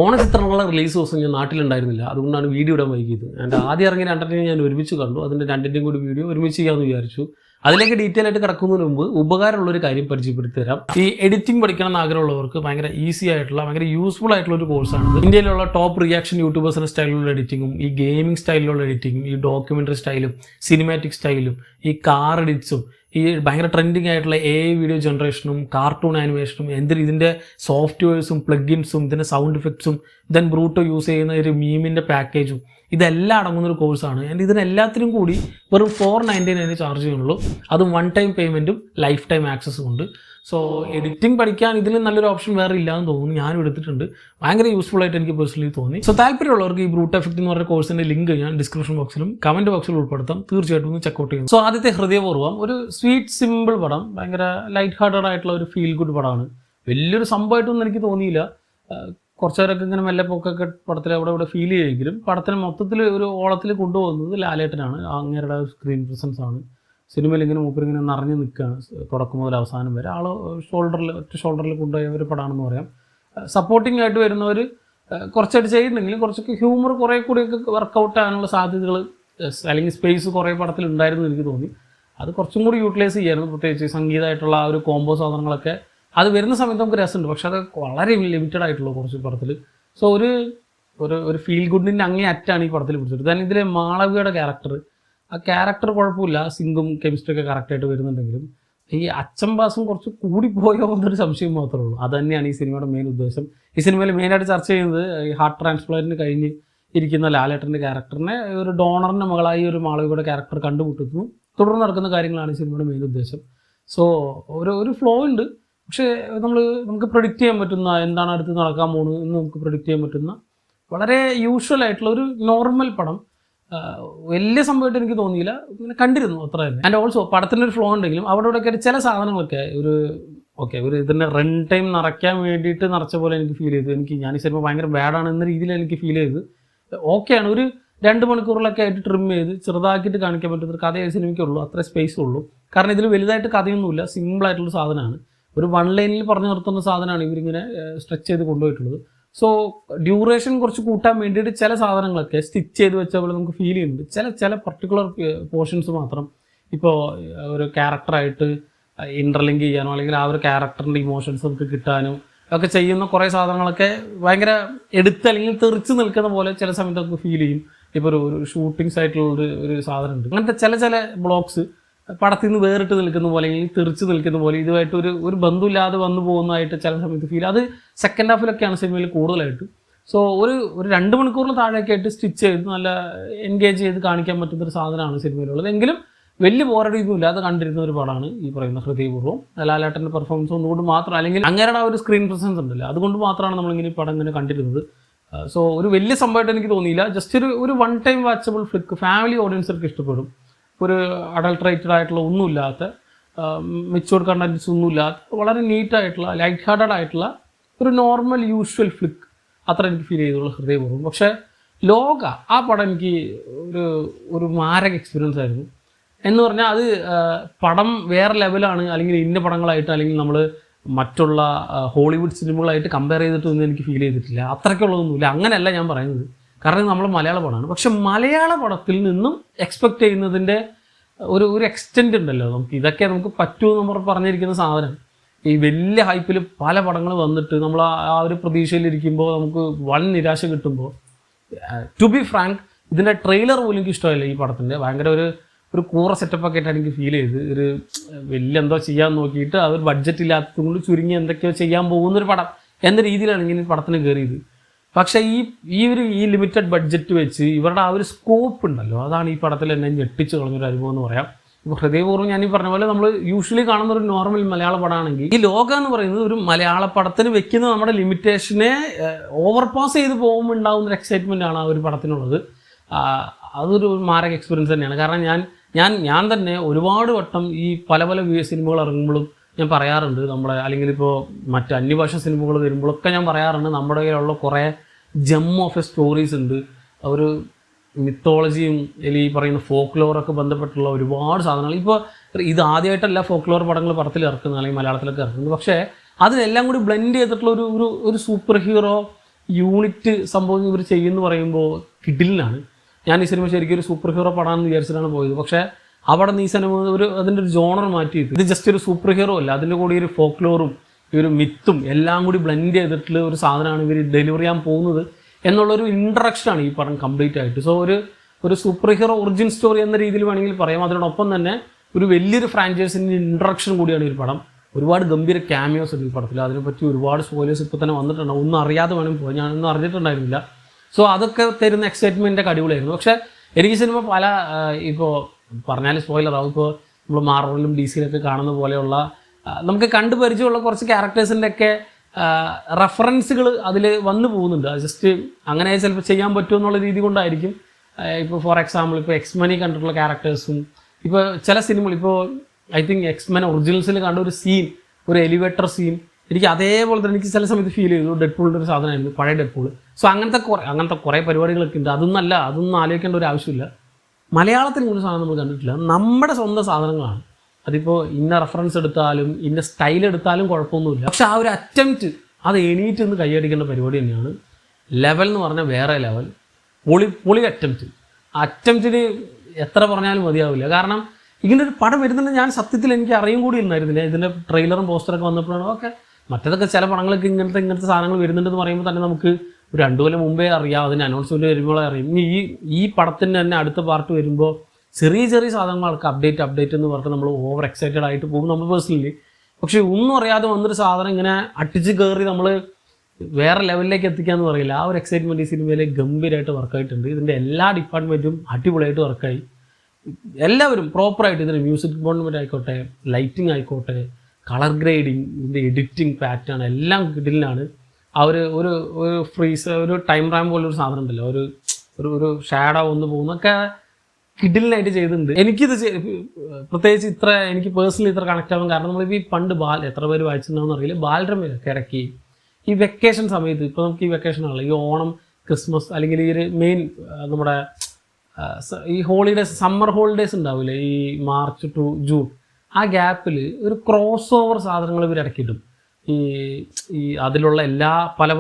ഓണചിത്രങ്ങളുടെ release ദിവസം ഞാൻ നാട്ടിലുണ്ടായിരുന്നില്ല, അതുകൊണ്ടാണ് വീഡിയോ ഇടാൻ വൈകിയത്. എൻ്റെ ആദ്യം ഇറങ്ങിയ രണ്ടെണ്ണം ഞാൻ ഒരുമിച്ച് കണ്ടു, അതിൻ്റെ രണ്ടിൻ്റെയും കൂടി വീഡിയോ ഒരുമിച്ച് ചെയ്യാമെന്ന് വിചാരിച്ചു. അതിലേക്ക് ഡീറ്റെയിൽ ആയിട്ട് കിടക്കുന്നതിന് മുമ്പ് ഉപകാരമുള്ളൊരു കാര്യം പരിചയപ്പെടുത്തി തരാം. ഈ എഡിറ്റിംഗ് പഠിക്കണം എന്ന് ആഗ്രഹമുള്ളവർക്ക് ഭയങ്കര ഈസി ആയിട്ടുള്ള, ഭയങ്കര യൂസ്ഫുൾ ആയിട്ടുള്ള ഒരു കോഴ്സാണ്. ഇന്ത്യയിലുള്ള ടോപ്പ് റിയാക്ഷൻ യൂട്യൂബേഴ്സിൻ്റെ സ്റ്റൈലിലുള്ള എഡിറ്റിങ്ങും, ഈ ഗെയിമിംഗ് സ്റ്റൈലിലുള്ള എഡിറ്റിങ്ങും, ഈ ഡോക്യുമെൻ്ററി സ്റ്റൈലും, സിനിമാറ്റിക് സ്റ്റൈലും, ഈ കാർ എഡിറ്റ്സും, ഈ ഭയങ്കര ട്രെൻഡിങ് ആയിട്ടുള്ള AI വീഡിയോ ജനറേഷനും, കാർട്ടൂൺ ആനിമേഷനും, ഇതിൻ്റെ സോഫ്റ്റ്വെയർസും, പ്ലഗിൻസും, ഇതിൻ്റെ സൗണ്ട് ഇഫക്ട്സും, ദെൻ ബ്രൂട്ടോ യൂസ് ചെയ്യുന്ന ഒരു മീമിൻ്റെ പാക്കേജും, ഇതെല്ലാം അടങ്ങുന്നൊരു കോഴ്സാണ്. ആൻഡ് ഇതിനെല്ലാത്തിനും കൂടി വെറും $499 ചാർജ് ചെയ്യുന്നുള്ളൂ. അതും 1 ടൈം പേയ്മെൻറ്റും ലൈഫ് ടൈം ആക്സസും ഉണ്ട്. സോ എഡിറ്റിംഗ് പഠിക്കാൻ ഇതിൽ നല്ലൊരു ഓപ്ഷൻ വേറെ ഇല്ലാന്ന് തോന്നുന്നു. ഞാനും എടുത്തിട്ടുണ്ട്, ഭയങ്കര യൂസ്ഫുൾ ആയിട്ട് എനിക്ക് പേഴ്സണലി തോന്നി. സോ താല്പര്യമുള്ളവർക്ക് ഈ ബ്രൂട്ട് എഫക്റ്റ് എന്ന് പറയുന്ന കോഴ്സിൻ്റെ ലിങ്ക് ഞാൻ ഡിസ്ക്രിപ്ഷൻ ബോക്സിലും കമൻറ്റ് ബോക്സിലും ഉൾപ്പെടുത്താം. തീർച്ചയായിട്ടും ഒന്ന് ചെക്കൗട്ട് ചെയ്യും. സോ ആദ്യത്തെ ഹൃദയപൂർവ്വം ഒരു സ്വീറ്റ് സിമ്പിൾ പടം, ഭയങ്കര ലൈറ്റ് ഹാർട്ടഡ് ആയിട്ടുള്ള ഒരു ഫീൽ ഗുഡ് പടമാണ്. വലിയൊരു സംഭവമായിട്ടൊന്നും എനിക്ക് തോന്നിയില്ല. കുറച്ച് നേരമൊക്കെ ഇങ്ങനെ മെല്ലെപ്പൊക്കെ പടത്തിൽ അവിടെ ഫീൽ ചെയ്യുമെങ്കിലും പടത്തിന് മൊത്തത്തിൽ ഒരു ഓളത്തിൽ കൊണ്ടുപോകുന്നത് ലാലേട്ടനാണ്. അങ്ങേരുടെ സ്ക്രീൻ പ്രസൻസ് ആണ്. സിനിമയിൽ ഇങ്ങനെ മൂപ്പരിങ്ങനെ നിറഞ്ഞു നിൽക്കുകയാണ് തുടക്കം മുതൽ അവസാനം വരെ. ആൾ ഒറ്റ ഷോൾഡറിൽ കൊണ്ടുപോയ ഒരു പടമാണെന്ന് പറയാം. സപ്പോർട്ടിംഗ് ആയിട്ട് വരുന്നവർ കുറച്ചായിട്ട് ചെയ്യുന്നുണ്ടെങ്കിലും കുറച്ചൊക്കെ ഹ്യൂമർ കുറേ കൂടിയൊക്കെ വർക്കൗട്ട് ആകാനുള്ള സാധ്യതകൾ അല്ലെങ്കിൽ സ്പേസ് കുറേ പടത്തിൽ ഉണ്ടായിരുന്നു എനിക്ക് തോന്നി. അത് കുറച്ചും കൂടി യൂട്ടിലൈസ് ചെയ്യായിരുന്നു. പ്രത്യേകിച്ച് സംഗീതമായിട്ടുള്ള ആ ഒരു കോംബോ സാധനങ്ങളൊക്കെ അത് വരുന്ന സമയത്ത് നമുക്ക് രസമുണ്ട്, പക്ഷെ അത് വളരെ ലിമിറ്റഡ് ആയിട്ടുള്ള കുറച്ച് പടത്തിൽ. സോ ഒരു ഫീൽ ഗുഡിൻ്റെ അങ്ങേ അറ്റാണ് ഈ പടത്തിൽ പിടിച്ചത്. കാരണം ഇതിലെ മാളവികയുടെ ക്യാരക്ടർ, ആ ക്യാരക്ടർ കുഴപ്പമില്ല, സിങ്കും കെമിസ്ട്രിയൊക്കെ കറക്റ്റായിട്ട് വരുന്നുണ്ടെങ്കിലും ഈ അച്ചംബാസും കുറച്ച് കൂടിപ്പോയോ എന്നൊരു സംശയം മാത്രമേ ഉള്ളൂ. അത് തന്നെയാണ് ഈ സിനിമയുടെ മെയിൻ ഉദ്ദേശം. ഈ സിനിമയിൽ മെയിനായിട്ട് ചർച്ച ചെയ്യുന്നത് ഈ ഹാർട്ട് ട്രാൻസ്പ്ലാന്റിന് കഴിഞ്ഞ് ഇരിക്കുന്ന ലാലേട്ടൻ്റെ ക്യാരക്ടറിനെ ഒരു ഡോണറിൻ്റെ മകളായി ഒരു മാളവികയുടെ ക്യാരക്ടർ കണ്ടുമുട്ടുന്നു. തുടർന്ന് നടക്കുന്ന കാര്യങ്ങളാണ് ഈ സിനിമയുടെ മെയിൻ ഉദ്ദേശം. സോ ഒരു ഫ്ലോ ഉണ്ട്, പക്ഷേ നമുക്ക് പ്രെഡിക്റ്റ് ചെയ്യാൻ പറ്റുന്ന, എന്താണ് അടുത്ത് നടക്കാൻ പോകുന്നത് എന്ന് നമുക്ക് പ്രെഡിക്റ്റ് ചെയ്യാൻ പറ്റുന്ന വളരെ യൂഷ്വൽ ആയിട്ടുള്ള ഒരു നോർമൽ പടം. വലിയ സംഭവമായിട്ട് എനിക്ക് തോന്നിയില്ല, ഇങ്ങനെ കണ്ടിരുന്നു അത്ര തന്നെ. ആൻഡ് ഓൾസോ പടത്തിനൊരു ഫ്ലോ ഉണ്ടെങ്കിലും അവിടെ ഇവിടെയൊക്കെ ചില സാധനങ്ങളൊക്കെ ഒരു ഇതിൻ്റെ റൺ ടൈം നിറയ്ക്കാൻ വേണ്ടിയിട്ട് നിറച്ച പോലെ എനിക്ക് ഫീൽ ചെയ്തു. ഞാൻ ഈ സിനിമ ഭയങ്കര ബാഡാണ് എന്ന രീതിയിൽ എനിക്ക് ഫീൽ ചെയ്ത്. ഓക്കെയാണ്, ഒരു 2 മണിക്കൂറിലൊക്കെ ആയിട്ട് ട്രിം ചെയ്ത് ചെറുതാക്കിയിട്ട് കാണിക്കാൻ പറ്റുന്ന കഥ സിനിമയ്ക്കുള്ളൂ, അത്ര സ്പേസ് ഉള്ളൂ. കാരണം ഇതിൽ വലുതായിട്ട് കഥയൊന്നുമില്ല, സിമ്പിളായിട്ടുള്ള സാധനമാണ്. ഒരു 1 ലൈനിൽ പറഞ്ഞു നിർത്തുന്ന സാധനമാണ് ഇവരിങ്ങനെ സ്ട്രെച്ച് ചെയ്ത് കൊണ്ടുപോയിട്ടുള്ളത്. സോ ഡ്യൂറേഷൻ കുറച്ച് കൂട്ടാൻ വേണ്ടിയിട്ട് ചില സാധനങ്ങളൊക്കെ സ്റ്റിച്ച് ചെയ്ത് വെച്ച പോലെ നമുക്ക് ഫീൽ ചെയ്യുന്നുണ്ട്. ചില പർട്ടിക്കുലർ പോർഷൻസ് മാത്രം. ഇപ്പോൾ ഒരു ക്യാരക്ടറായിട്ട് ഇൻ്റർലിങ്ക് ചെയ്യാനോ അല്ലെങ്കിൽ ആ ഒരു ക്യാരക്ടറിൻ്റെ ഇമോഷൻസ് നമുക്ക് കിട്ടാനോ ഒക്കെ ചെയ്യുന്ന കുറേ സാധനങ്ങളൊക്കെ ഭയങ്കര അല്ലെങ്കിൽ തെറിച്ച് നിൽക്കുന്ന പോലെ ചില സമയത്ത് നമുക്ക് ഫീൽ ചെയ്യും. ഇപ്പോൾ ഒരു ഷൂട്ടിംഗ് സൈറ്റിലുള്ള ഒരു സാധനമുണ്ട്, അങ്ങനത്തെ ചില ബ്ലോക്സ് പടത്തിൽ നിന്ന് വേറിട്ട് നിൽക്കുന്ന പോലെ അല്ലെങ്കിൽ തെറിച്ച് നിൽക്കുന്ന പോലെ ഇതുമായിട്ട് ഒരു ബന്ധമില്ലാതെ വന്നു പോകുന്നതായിട്ട് ചില സമയത്ത് ഫീൽ. അത് സെക്കൻഡ് ഹാഫിലൊക്കെയാണ് സിനിമയിൽ കൂടുതലായിട്ട്. സോ ഒരു 2 മണിക്കൂറിന് താഴെയൊക്കെ ആയിട്ട് സ്റ്റിച്ച് ചെയ്ത് നല്ല എൻഗേജ് ചെയ്ത് കാണിക്കാൻ പറ്റുന്നൊരു സാധനമാണ് സിനിമയിലുള്ളത്. എങ്കിലും വലിയ ബോറടിയൊന്നും ഇല്ലാതെ കണ്ടിരുന്ന ഒരു പടമാണ് ഈ പറയുന്ന ഹൃദയപൂർവ്വം. ലാലേട്ടൻ്റെ പെർഫോമൻസ് ഒന്നുകൊണ്ട് മാത്രം, അല്ലെങ്കിൽ അങ്ങേരുടെ ആ ഒരു സ്ക്രീൻ പ്രസൻസ് ഉണ്ടല്ലോ, അതുകൊണ്ട് മാത്രമാണ് നമ്മളിങ്ങനെ ഈ പടം ഇങ്ങനെ കണ്ടിരുന്നത്. സോ ഒരു വലിയ സംഭവമായിട്ട് എനിക്ക് തോന്നിയില്ല. ജസ്റ്റ് ഒരു 1 ടൈം വാച്ചബിൾ ഫ്ലിക്ക്, ഫാമിലി ഓഡിയൻസർക്ക് ഇഷ്ടപ്പെടും. ഒരു അഡൾട്രേറ്റഡ് ആയിട്ടുള്ള ഒന്നുമില്ലാത്ത, മെച്യൂർഡ് കണ്ടൻറ്റ്സ് ഒന്നുമില്ലാത്ത, വളരെ നീറ്റായിട്ടുള്ള ലൈറ്റ് ഹാർട്ടഡ് ആയിട്ടുള്ള ഒരു നോർമൽ യൂഷ്വൽ ഫ്ലിക്ക്, അത്ര എനിക്ക് ഫീൽ ചെയ്തുള്ള ഹൃദയപൂർവ്വം. പക്ഷേ ആ പടം എനിക്ക് ഒരു മാരക എക്സ്പീരിയൻസ് ആയിരുന്നു. എന്ന് പറഞ്ഞാൽ അത് പടം വേറെ ലെവലാണ്, അല്ലെങ്കിൽ ഇന്ന പടങ്ങളായിട്ട് അല്ലെങ്കിൽ നമ്മൾ മറ്റുള്ള ഹോളിവുഡ് സിനിമകളായിട്ട് കമ്പയർ ചെയ്തിട്ടൊന്നും എനിക്ക് ഫീൽ ചെയ്തിട്ടില്ല. അത്രയ്ക്കുള്ളതൊന്നുമില്ല, അങ്ങനെയല്ല ഞാൻ പറയുന്നത്. കാരണം നമ്മൾ മലയാള പടമാണ്. പക്ഷെ മലയാള പടത്തിൽ നിന്നും എക്സ്പെക്റ്റ് ചെയ്യുന്നതിൻ്റെ ഒരു എക്സ്റ്റെൻറ്റ് ഉണ്ടല്ലോ. ഇതൊക്കെ നമുക്ക് പറ്റുമെന്ന് നമ്മൾ പറഞ്ഞിരിക്കുന്ന സാധനം ഈ വലിയ ഹൈപ്പിൽ പല പടങ്ങൾ വന്നിട്ട് നമ്മൾ ആ ഒരു പ്രതീക്ഷയിലിരിക്കുമ്പോൾ നമുക്ക് വൻ നിരാശ കിട്ടുമ്പോൾ, ടു ബി ഫ്രാങ്ക്, ഇതിൻ്റെ ട്രെയിലർ പോലും എനിക്ക് ഇഷ്ടമല്ല ഈ പടത്തിൻ്റെ. ഭയങ്കര ഒരു കൂറ സെറ്റപ്പൊക്കെ ആയിട്ടാണ് എനിക്ക് ഫീൽ ചെയ്ത്. വലിയ എന്തോ ചെയ്യാൻ നോക്കിയിട്ട് അവർ ബഡ്ജറ്റ് ഇല്ലാത്തത് കൊണ്ട് ചുരുങ്ങി എന്തൊക്കെയോ ചെയ്യാൻ പോകുന്നൊരു പടം എന്ന രീതിയിലാണ് ഇങ്ങനെ പടത്തിന് കയറിയത്. പക്ഷേ ഈ ലിമിറ്റഡ് ബഡ്ജറ്റ് വെച്ച് ഇവരുടെ ആ ഒരു സ്കോപ്പ് ഉണ്ടല്ലോ, അതാണ് ഈ പടത്തിൽ എന്നെ ഞെട്ടിച്ച് കളഞ്ഞൊരു അനുഭവം എന്ന് പറയാം. ഇപ്പോൾ ഹൃദയപൂർവ്വം ഞാൻ ഈ പറഞ്ഞ പോലെ നമ്മൾ യൂഷ്വലി കാണുന്ന ഒരു നോർമൽ മലയാള പടമാണെങ്കിൽ, ഈ ലോകം എന്ന് പറയുന്നത് ഒരു മലയാള പടത്തിന് വെക്കുന്ന നമ്മുടെ ലിമിറ്റേഷനെ ഓവർപാസ് ചെയ്ത് പോകുമ്പോൾ ഉണ്ടാകുന്നൊരു എക്സൈറ്റ്മെൻ്റ് ആണ് ആ ഒരു പടത്തിനുള്ളത്. അതൊരു മാരക എക്സ്പീരിയൻസ് തന്നെയാണ്. കാരണം ഞാൻ തന്നെ ഒരുപാട് വട്ടം ഈ പല സിനിമകൾ ഇറങ്ങുമ്പോഴും ഞാൻ പറയാറുണ്ട്, അല്ലെങ്കിൽ ഇപ്പോൾ മറ്റ് അന്യഭാഷ സിനിമകൾ വരുമ്പോഴൊക്കെ ഞാൻ പറയാറുണ്ട്, നമ്മുടെ കയ്യിലുള്ള കുറേ ജം ഓഫ് എ സ്റ്റോറീസ് ഉണ്ട്. ഒരു മിത്തോളജിയും അല്ലെങ്കിൽ ഈ പറയുന്ന ഫോക്ലോറൊക്കെ ബന്ധപ്പെട്ടുള്ള ഒരുപാട് സാധനങ്ങൾ. ഇപ്പോൾ ഇത് ആദ്യമായിട്ടല്ല ഫോക്ലോർ പടത്തിൽ ഇറക്കുന്നത് അല്ലെങ്കിൽ മലയാളത്തിലൊക്കെ ഇറക്കുന്നത്, പക്ഷേ അതിനെല്ലാം കൂടി ബ്ലെൻഡ് ചെയ്തിട്ടുള്ള ഒരു സൂപ്പർ ഹീറോ യൂണിറ്റ് സംഭവം ഇവർ ചെയ്യുമെന്ന് പറയുമ്പോൾ കിഡിലിനാണ്. ഞാൻ ഈ സിനിമ ശരിക്കും ഒരു സൂപ്പർ ഹീറോ പടമാണെന്ന് വിചാരിച്ചിട്ടാണ് പോയത്. പക്ഷേ അവിടെ നിന്ന് ഈ സിനിമ അതിൻ്റെ ഒരു ജോണർ മാറ്റിയിട്ട് ഇത് ജസ്റ്റ് ഒരു സൂപ്പർ ഹീറോ അല്ല, അതിൻ്റെ കൂടി ഒരു ഫോക്ലോറും ഈ ഒരു മിത്തും എല്ലാം കൂടി ബ്ലെൻഡ് ചെയ്തിട്ടുള്ള ഒരു സാധനമാണ് ഇവർ ഡെലിവറി ചെയ്യാൻ പോകുന്നത് എന്നുള്ളൊരു ഇൻട്രഡക്ഷനാണ് ഈ പടം കംപ്ലീറ്റ് ആയിട്ട്. സോ ഒരു സൂപ്പർ ഹീറോ ഒറിജിൻ സ്റ്റോറി എന്ന രീതിയിൽ വേണമെങ്കിൽ പറയാം. അതിനോടൊപ്പം തന്നെ ഒരു വലിയൊരു ഫ്രാഞ്ചൈസിൻ്റെ ഇൻട്രഡക്ഷൻ കൂടിയാണ് ഈ പടം. ഒരുപാട് ഗംഭീര ക്യാമിയോസ് ഉണ്ട് ഈ പടത്തിൽ. അതിനെപ്പറ്റി ഒരുപാട് സ്പോയിലേഴ്സ് ഇപ്പോൾ തന്നെ വന്നിട്ടുണ്ട്. ഒന്നും അറിയാതെ വേണം പോയി, ഞാനൊന്നും അറിഞ്ഞിട്ടുണ്ടായിരുന്നില്ല. സോ അതൊക്കെ തരുന്ന എക്സൈറ്റ്മെൻറ്റൊക്കെ അടിപൊളിയായിരുന്നു. പക്ഷേ എനിക്ക് സിനിമ പല ഇപ്പോൾ പറഞ്ഞാൽ സ്പോയിലറാവും. ഇപ്പോൾ നമ്മൾ മാർവലിലും ഡി സിയിലൊക്കെ കാണുന്ന പോലെയുള്ള നമുക്ക് കണ്ടു പരിചയമുള്ള കുറച്ച് ക്യാരക്ടേഴ്സിൻ്റെ ഒക്കെ റെഫറൻസുകൾ അതിൽ വന്നു പോകുന്നുണ്ട്. അത് ജസ്റ്റ് അങ്ങനെ ചിലപ്പോൾ ചെയ്യാൻ പറ്റുമെന്നുള്ള രീതി കൊണ്ടായിരിക്കും. ഇപ്പോൾ ഫോർ എക്സാമ്പിൾ ഇപ്പോൾ എക്സ്മെനിൽ കണ്ടിട്ടുള്ള ക്യാരക്ടേഴ്സും ഇപ്പോൾ ചില സിനിമകൾ ഇപ്പോൾ ഐ തിങ്ക് എക്സ്മെൻ ഒറിജിനൽസിൽ കണ്ട ഒരു സീൻ, ഒരു എലിവേറ്റർ സീൻ എനിക്ക് അതേപോലെ തന്നെ എനിക്ക് ചില സമയത്ത് ഫീൽ ചെയ്തു. ഡെഡ്പൂളിൻ്റെ ഒരു സാധനമായിരുന്നു പഴയ ഡെഡ്പൂൾ. സോ അങ്ങനത്തെ കുറേ പരിപാടികളൊക്കെ ഉണ്ട്. അതൊന്നും ആലോചിക്കേണ്ട ഒരു ആവശ്യമില്ല. മലയാളത്തിൽ ഒരു സാധനം നമ്മൾ കണ്ടിട്ടില്ല. നമ്മുടെ സ്വന്തം സാധനങ്ങളാണ്. അതിപ്പോൾ ഇന്ന റെഫറൻസ് എടുത്താലും ഇന്ന സ്റ്റൈൽ എടുത്താലും കുഴപ്പമൊന്നുമില്ല. പക്ഷെ ആ ഒരു അറ്റംപ്റ്റ് അത് എണീറ്റ് നിന്ന് കൈയടിക്കേണ്ട പരിപാടി തന്നെയാണ്. ലെവൽ എന്ന് പറഞ്ഞാൽ വേറെ ലെവൽ. പൊളി അറ്റംപ്റ്റിന് എത്ര പറഞ്ഞാലും മതിയാവില്ല. കാരണം ഇങ്ങനെ ഒരു പടം വരുന്നുണ്ട് ഞാൻ സത്യത്തിൽ എനിക്ക് അറിയും കൂടി ഉണ്ടായിരുന്നില്ല. ഇതിൻ്റെ ട്രെയിലറും പോസ്റ്ററൊക്കെ വന്നപ്പോഴാണ് ഓക്കെ മറ്റേതൊക്കെ ചില പടങ്ങളൊക്കെ ഇങ്ങനത്തെ സാധനങ്ങൾ വരുന്നുണ്ടെന്ന് പറയുമ്പോൾ തന്നെ നമുക്ക് ഒരു 2 കൊല്ലം മുമ്പേ അറിയാം. അതിന് അനൗൺസ്മെൻറ്റ് വരുമ്പോഴേ അറിയാം. ഈ പടത്തിൻ്റെ തന്നെ അടുത്ത പാർട്ട് വരുമ്പോൾ ചെറിയ സാധനങ്ങളൊക്കെ അപ്ഡേറ്റ് എന്ന് പറഞ്ഞിട്ട് നമ്മൾ ഓവർ എക്സൈറ്റഡ് ആയിട്ട് പോകും നമ്മൾ പേഴ്സണലി. പക്ഷേ ഒന്നും അറിയാതെ വന്നൊരു സാധനം ഇങ്ങനെ അടിച്ച് കയറി നമ്മൾ വേറെ ലെവലിലേക്ക് എത്തിക്കാമെന്ന് പറയില്ല. ആ ഒരു എക്സൈറ്റ്മെൻറ്റ് ഈ സിനിമയിൽ ഗംഭീരമായിട്ട് വർക്കായിട്ടുണ്ട്. ഇതിൻ്റെ എല്ലാ ഡിപ്പാർട്ട്മെൻറ്റും അടിപൊളിയായിട്ട് വർക്കായി. എല്ലാവരും പ്രോപ്പറായിട്ട് ഇതിന് മ്യൂസിക് ഡിപ്പാർട്ട്മെൻറ്റ് ആയിക്കോട്ടെ, ലൈറ്റിംഗ് ആയിക്കോട്ടെ, കളർ ഗ്രേഡിങ്, ഇതിൻ്റെ എഡിറ്റിംഗ് പാറ്റേൺ എല്ലാം കിഡിലാണ്. ആ ഒരു ഫ്രീസ് ഒരു ടൈം റാം പോലൊരു സാധനം ഉണ്ടല്ലോ, ഒരു ഷാഡോ ഒന്ന് പോകുന്നൊക്കെ കിഡിലിനായിട്ട് ചെയ്തിട്ടുണ്ട്. എനിക്കിത് പ്രത്യേകിച്ച് എനിക്ക് പേഴ്സണലി ഇത്ര കണക്റ്റ് ആവാൻ കാരണം നമ്മളിപ്പോൾ ഈ പണ്ട് എത്ര പേര് വായിച്ചിട്ടുണ്ടാവുമെന്ന് അറിയില്ല, ബാലരമയൊക്കെ ഇറക്കി ഈ വെക്കേഷൻ സമയത്ത്. ഇപ്പോൾ നമുക്ക് ഈ വെക്കേഷനാണല്ലോ, ഈ ഓണം, ക്രിസ്മസ് അല്ലെങ്കിൽ ഈ ഒരു മെയിൻ നമ്മുടെ ഈ ഹോളിഡേസ്, സമ്മർ ഹോളിഡേയ്സ് ഉണ്ടാവില്ലേ, ഈ മാർച്ച് ടു ജൂൺ, ആ ഗ്യാപ്പിൽ ഒരു ക്രോസ് ഓവർ സാധനങ്ങൾ ഇവർ ഇറക്കിയിട്ടും ഈ അതിലുള്ള എല്ലാ പല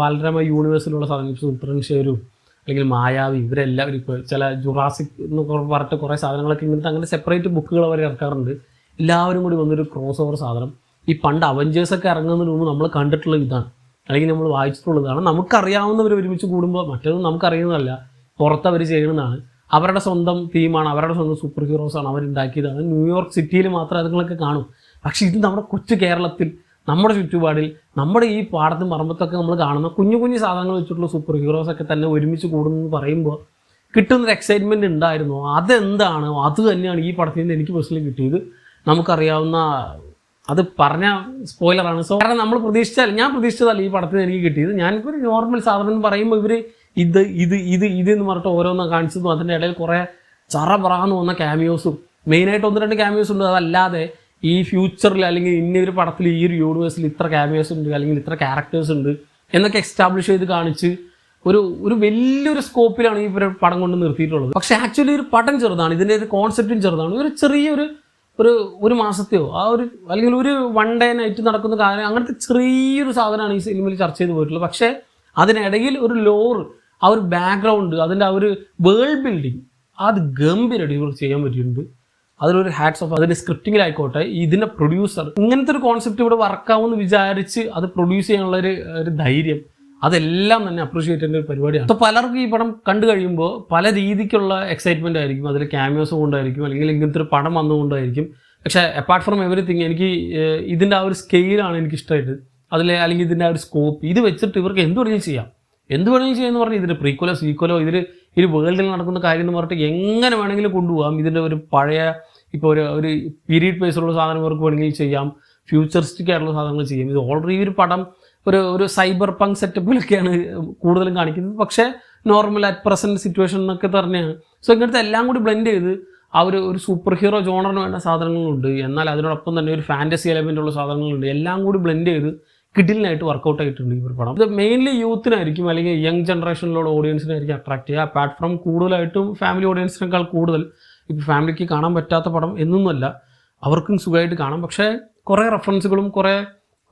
ബാലരമ യൂണിവേഴ്സിലുള്ള സാധനങ്ങൾ, സൂത്രൻഷേരും അല്ലെങ്കിൽ മായാവി, ഇവരെല്ലാവരും ഇപ്പോൾ ചില ജുറാസിക് എന്നൊക്കെ പറഞ്ഞിട്ട് കുറേ സാധനങ്ങളൊക്കെ ഇങ്ങനത്തെ അങ്ങനെ സെപ്പറേറ്റ് ബുക്കുകൾ അവർ ഇറക്കാറുണ്ട്. എല്ലാവരും കൂടി വന്നൊരു ക്രോസ് ഓവർ സാധനം. ഈ പണ്ട് അവഞ്ചേഴ്സൊക്കെ ഇറങ്ങുന്നതിന് മുമ്പ് നമ്മൾ കണ്ടിട്ടുള്ള ഇതാണ്, അല്ലെങ്കിൽ നമ്മൾ വായിച്ചിട്ടുള്ളതാണ്. നമുക്കറിയാവുന്നവർ ഒരുമിച്ച് കൂടുമ്പോൾ മറ്റൊന്നും നമുക്കറിയുന്നതല്ല, പുറത്തവർ ചെയ്യുന്നതാണ്. അവരുടെ സ്വന്തം തീമാണ്, അവരുടെ സ്വന്തം സൂപ്പർ ഹീറോസാണ് അവരുണ്ടാക്കിയതാണ്. ന്യൂയോർക്ക് സിറ്റിയിൽ മാത്രം അതുങ്ങളൊക്കെ കാണും. പക്ഷേ ഇത് നമ്മുടെ കൊച്ചു കേരളത്തിൽ, നമ്മുടെ ചുറ്റുപാടിൽ, നമ്മുടെ ഈ പാടത്തും പറമ്പത്തൊക്കെ നമ്മൾ കാണുന്ന കുഞ്ഞു സാധനങ്ങൾ വെച്ചിട്ടുള്ള സൂപ്പർ ഹീറോസൊക്കെ തന്നെ ഒരുമിച്ച് കൂടുമെന്ന് പറയുമ്പോൾ കിട്ടുന്നൊരു എക്സൈറ്റ്മെൻറ്റ് ഉണ്ടായിരുന്നു. അതെന്താണ്, അത് തന്നെയാണ് ഈ പടത്തിൽ നിന്ന് എനിക്ക് പേഴ്സണലി കിട്ടിയത്. നമുക്കറിയാവുന്ന, അത് പറഞ്ഞ സ്പോയിലറാണ്. സോ കാരണം ഞാൻ പ്രതീക്ഷിച്ചതല്ല ഈ പടത്തിൽ എനിക്ക് കിട്ടിയത്. ഞാനിപ്പോൾ ഒരു നോർമൽ സാധനം എന്ന് പറയുമ്പോൾ ഇവർ ഇത് എന്ന് പറഞ്ഞിട്ട് ഓരോന്നും കാണിച്ചതും അതിൻ്റെ ഇടയിൽ കുറേ ചറപറാന്ന് വന്ന ക്യാമിയോസും, മെയിനായിട്ട് 1-2 ക്യാമിയോസ് ഉണ്ട്. അതല്ലാതെ ഈ ഫ്യൂച്ചറിൽ അല്ലെങ്കിൽ ഇന്നൊരു പടത്തിൽ ഈ ഒരു യൂണിവേഴ്സിൽ ഇത്ര ക്യാമിയോസ് ഉണ്ട് അല്ലെങ്കിൽ ഇത്ര ക്യാരക്ടേഴ്സ് ഉണ്ട് എന്നൊക്കെ എസ്റ്റാബ്ലിഷ് ചെയ്ത് കാണിച്ച് ഒരു വലിയൊരു സ്കോപ്പിലാണ് ഈ പടം കൊണ്ട് നിർത്തിയിട്ടുള്ളത്. പക്ഷേ ആക്ച്വലി ഒരു പടം ചെറുതാണ്, ഇതിൻ്റെ ഒരു കോൺസെപ്റ്റും ചെറുതാണ്. ഒരു ചെറിയൊരു ഒരു മാസത്തെയോ അല്ലെങ്കിൽ ഒരു 1 ഡേ നൈറ്റ് നടക്കുന്ന കാര്യം, അങ്ങനത്തെ ചെറിയൊരു സാധനമാണ് ഈ സിനിമയിൽ ചർച്ച ചെയ്ത് പോയിട്ടുള്ളത്. പക്ഷേ അതിനിടയിൽ ഒരു ലോറ്, ആ ഒരു ബാക്ക്ഗ്രൗണ്ട്, അതിൻ്റെ ആ ഒരു വേൾഡ് ബിൽഡിങ്, അത് ഗംഭീരമായിട്ട് ഇവർ ചെയ്യാൻ പറ്റിയിട്ടുണ്ട്. അതിലൊരു ഹാറ്റ്സ് ഓഫ്. അതിൻ്റെ സ്ക്രിപ്റ്റിങ്ങിലായിക്കോട്ടെ, ഇതിൻ്റെ പ്രൊഡ്യൂസർ, ഇങ്ങനത്തെ ഒരു കോൺസെപ്റ്റ് ഇവിടെ വർക്കാവുമെന്ന് വിചാരിച്ച് അത് പ്രൊഡ്യൂസ് ചെയ്യാനുള്ള ഒരു ധൈര്യം, അതെല്ലാം തന്നെ അപ്രീഷിയേറ്റ് ചെയ്യേണ്ട ഒരു പരിപാടിയാണ്. അപ്പോൾ പലർക്കും ഈ പടം കണ്ടു കഴിയുമ്പോൾ പല രീതിക്കുള്ള എക്സൈറ്റ്മെൻ്റ് ആയിരിക്കും. അതിൽ ക്യാമിയോസ് കൊണ്ടായിരിക്കും, അല്ലെങ്കിൽ ഇങ്ങനത്തെ ഒരു പടം വന്നുകൊണ്ടായിരിക്കും. പക്ഷേ അപ്പാർട്ട് ഫ്രം എവറിത്തിങ് എനിക്ക് ഇതിൻ്റെ ആ ഒരു സ്കെയിലാണ് എനിക്കിഷ്ടമായിട്ട്. അല്ലെങ്കിൽ ഇതിൻ്റെ ആ ഒരു സ്കോപ്പ്, ഇത് വെച്ചിട്ട് ഇവർക്ക് എന്ത് വേണമെങ്കിലും ചെയ്യാമെന്ന് പറഞ്ഞാൽ ഇതിൻ്റെ പ്രീക്വലോ സീക്വലോ ഈ വേൾഡിൽ നടക്കുന്ന കാര്യം എന്ന് പറഞ്ഞിട്ട് എങ്ങനെ വേണമെങ്കിലും കൊണ്ടുപോകാം. ഇതിൻ്റെ ഒരു പഴയ ഇപ്പോൾ ഒരു പീരീഡ് ബേസിലുള്ള സാധനം ഇവർക്ക് വേണമെങ്കിൽ ചെയ്യാം, ഫ്യൂച്ചറിസ്റ്റിക് ആയിട്ടുള്ള സാധനങ്ങൾ ചെയ്യാം. ഇത് ഓൾറെഡി ഒരു പടം ഒരു സൈബർ പങ്ക് സെറ്റപ്പിലൊക്കെയാണ് കൂടുതലും കാണിക്കുന്നത്. പക്ഷേ നോർമൽ അറ്റ് പ്രസൻറ്റ് സിറ്റുവേഷൻ എന്നൊക്കെ തന്നെയാണ്. സോ ഇങ്ങനത്തെ എല്ലാം കൂടി ബ്ലെൻഡ് ചെയ്ത് ആ ഒരു സൂപ്പർ ഹീറോ ജോണറിന് വേണ്ട സാധനങ്ങളുണ്ട്, എന്നാൽ അതിനോടൊപ്പം തന്നെ ഒരു ഫാൻറ്റസി എലമെൻ്റുള്ള സാധനങ്ങളുണ്ട്. എല്ലാം കൂടി ബ്ലെൻഡ് ചെയ്ത് കിഡിലിനായിട്ട് വർക്കൗട്ട് ആയിട്ടുണ്ട് ഈ ഒരു പടം. ഇത് മെയിൻലി യൂത്തിനായിരിക്കും അല്ലെങ്കിൽ യങ് ജനറേഷനിലുള്ള ഓഡിയൻസിനായിരിക്കും അട്രാക്ട് ചെയ്യുക. അപ്പാർട്ട് ഫ്രം കൂടുതലായിട്ടും ഫാമിലി ഓഡിയൻസിനേക്കാൾ കൂടുതൽ ഇപ്പോൾ ഫാമിലിക്ക് കാണാൻ പറ്റാത്ത പടം എന്നൊന്നുമല്ല, അവർക്കും സുഖമായിട്ട് കാണാം. പക്ഷേ കുറേ റെഫറൻസുകളും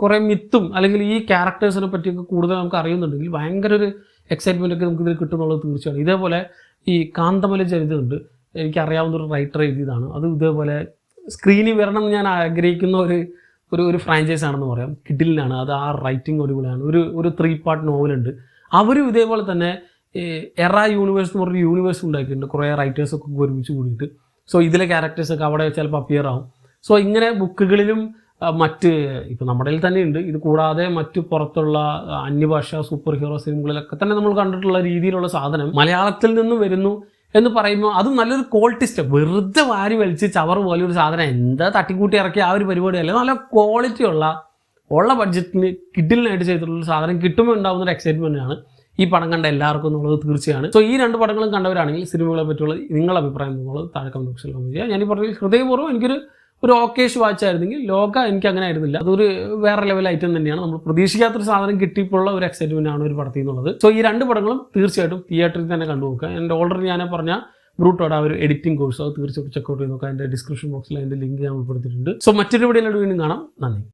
കുറേ മിത്തും അല്ലെങ്കിൽ ഈ ക്യാരക്ടേഴ്സിനെ പറ്റിയൊക്കെ കൂടുതൽ നമുക്ക് അറിയുന്നുണ്ടെങ്കിൽ ഭയങ്കര ഒരു എക്സൈറ്റ്മെൻ്റ് ഒക്കെ നമുക്ക് ഇതിൽ കിട്ടുന്നുള്ളത് തീർച്ചയാണ്. ഇതേപോലെ ഈ കാന്തമല ചരിതമുണ്ട്, എനിക്കറിയാവുന്ന ഒരു റൈറ്റർ എഴുതിയതാണ്. അത് ഇതേപോലെ സ്ക്രീനിൽ വരണം എന്ന് ഞാൻ ആഗ്രഹിക്കുന്ന ഒരു ഫ്രാഞ്ചൈസ് ആണെന്ന് പറയാം. കിഡിലിനാണ് അത്. ആ റൈറ്റിംഗ് അടിപൊളിയാണ്. ഒരു 3 പാർട്ട് നോവലുണ്ട്. അവരും ഇതേപോലെ തന്നെ എറ യൂണിവേഴ്സ് എന്ന് പറഞ്ഞൊരു യൂണിവേഴ്സ് ഉണ്ടാക്കിയിട്ടുണ്ട്, കുറേ റൈറ്റേഴ്സൊക്കെ ഒരുമിച്ച് കൂടിയിട്ട്. സോ ഇതിലെ ക്യാരക്ടേഴ്സൊക്കെ അവിടെ ചിലപ്പോൾ അപ്പിയർ ആവും. സോ ഇങ്ങനെ ബുക്കുകളിലും മറ്റ് ഇപ്പോൾ നമ്മുടെ തന്നെ ഉണ്ട്. ഇത് കൂടാതെ മറ്റു പുറത്തുള്ള അന്യഭാഷ സൂപ്പർ ഹീറോ സിനിമകളിലൊക്കെ തന്നെ നമ്മൾ കണ്ടിട്ടുള്ള രീതിയിലുള്ള സാധനം മലയാളത്തിൽ നിന്ന് വരുന്നു എന്ന് പറയുമ്പോൾ അതും നല്ലൊരു ക്വാളിറ്റി സ്റ്റെപ്പ്. വെറുതെ വാരി വലിച്ച് ചവർ പോലെ ഒരു സാധനം എന്താ തട്ടിക്കൂട്ടി ഇറക്കിയ ആ ഒരു പരിപാടിയല്ല. നല്ല ക്വാളിറ്റി ഉള്ള ബഡ്ജറ്റിന് കിഡിലിനായിട്ട് ചെയ്തിട്ടുള്ള സാധനം കിട്ടുമ്പോൾ ഉണ്ടാകുന്ന ഒരു എക്സൈറ്റ്മെൻറ്റാണ് ഈ പടം കണ്ട എല്ലാവർക്കും എന്നുള്ളത് തീർച്ചയാണ്. സോ ഈ 2 പടങ്ങളും കണ്ടവരാണെങ്കിൽ സിനിമകളെ പറ്റിയുള്ള നിങ്ങളുടെ അഭിപ്രായം എന്നുള്ളത് താഴെ കമന്റ് ബോക്സിൽ കമന്റ് ചെയ്യുക. ഞാൻ ഈ പറഞ്ഞ ഹൃദയപൂർവ്വം ഒരു ഓക്കേഷ് വാച്ചായിരുന്നെങ്കിൽ ലോക എനിക്ക് അങ്ങനെ ആയിരുന്നില്ല. അതൊരു വേറെ ലെവൽ ഐറ്റം തന്നെയാണ്. നമ്മൾ പ്രതീക്ഷിക്കാത്തൊരു സാധനം കിട്ടിയപ്പോഴുള്ള ഒരു എക്സൈറ്റ്മെൻ്റ് ആണ് ഒരു പടത്തിൽ നിന്നുള്ളത്. സോ ഈ 2 പടങ്ങളും തീർച്ചയായിട്ടും തിയേറ്ററിൽ തന്നെ കണ്ടു നോക്കുക. എൻ്റെ ഓൾറെഡി ഞാൻ പറഞ്ഞ ബ്രൂട്ടോടെ ആ ഒരു എഡിറ്റിംഗ് കോഴ്സ് അത് തീർച്ചയായിട്ടും ചെക്കൗട്ട് ചെയ്ത് നോക്കുക. എൻ്റെ ഡിസ്ക്രിപ്ഷൻ ബോക്സിൽ അതിൻ്റെ ലിങ്ക് ഞാൻ ഉൾപ്പെടുത്തിയിട്ടുണ്ട്. സോ മറ്റൊരു വീഡിയോയിലൂടെ വീണ്ടും കാണാം. നന്ദി.